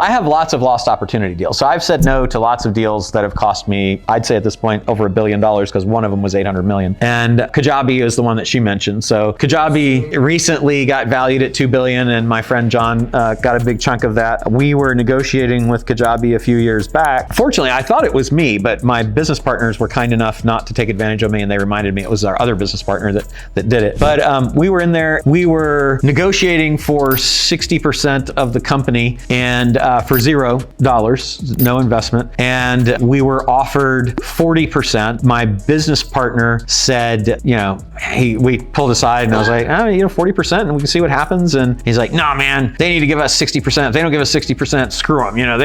I have lots of lost opportunity deals. So I've said no to lots of deals that have cost me, I'd say at this point, over $1 billion, because one of them was 800 million. And Kajabi is the one that she mentioned. So Kajabi recently got valued at 2 billion, and my friend John got a big chunk of that. We were negotiating with Kajabi a few years back. Fortunately, I thought it was me, but my business partners were kind enough not to take advantage of me, and they reminded me it was our other business partner that did it. But we were in there, we were negotiating for 60% of the company, and for $0, no investment. And we were offered 40%. My business partner said, we pulled aside and I was like, 40% and we can see what happens. And he's like, no, man, they need to give us 60%. If they don't give us 60%, screw them.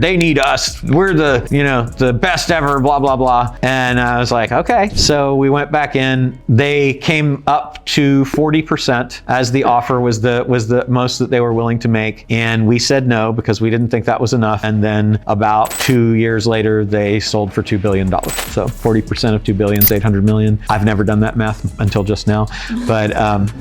They need us. We're the best ever, blah, blah, blah. And I was like, okay. So we went back in. They came up to 40% as the offer was the most that they were willing to make. And we said no because we didn't think that was enough. And then about 2 years later, they sold for $2 billion. So 40% of 2 billion is 800 million. I've never done that math until just now, but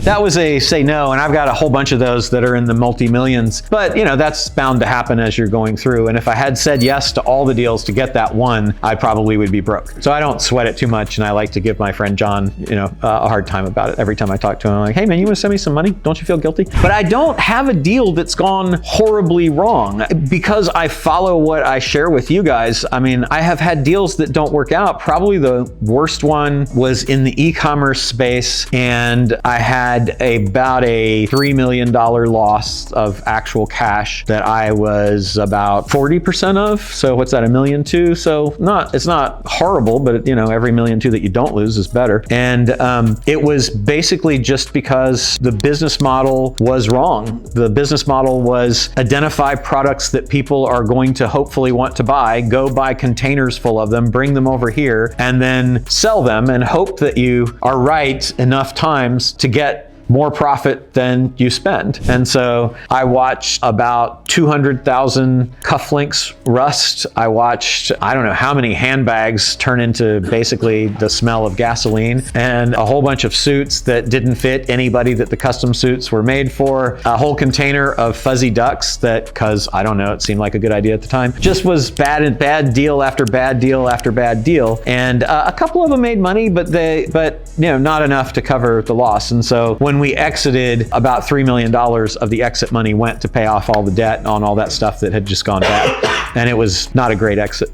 that was a say no. And I've got a whole bunch of those that are in the multi-millions, but that's bound to happen as you're going through. And if I had said yes to all the deals to get that one, I probably would be broke. So I don't sweat it too much. And I like to give my friend John, a hard time about it. Every time I talk to him, I'm like, hey man, you want to send me some money? Don't you feel guilty? But I don't have a deal that's gone horribly wrong because I follow what I share with you guys. I mean, I have had deals that don't work out. Probably the worst one was in the e-commerce space, and I had about a $3 million loss of actual cash that I was about 40% of. So what's that, $1.2 million? So it's not horrible, but every $1.2 million that you don't lose is better. And it was basically just because the business model was wrong. The business model was identify products that people are going to hopefully want to buy, go buy containers full of them, bring them over here, and then sell them and hope that you are right enough times to get more profit than you spend. And so I watched about 200,000 cufflinks rust. I watched, I don't know how many handbags turn into basically the smell of gasoline, and a whole bunch of suits that didn't fit anybody that the custom suits were made for. A whole container of fuzzy ducks that, because I don't know, it seemed like a good idea at the time, just was bad deal after bad deal after bad deal. And a couple of them made money, but not enough to cover the loss. And so when we exited, about $3 million of the exit money went to pay off all the debt on all that stuff that had just gone bad. And it was not a great exit.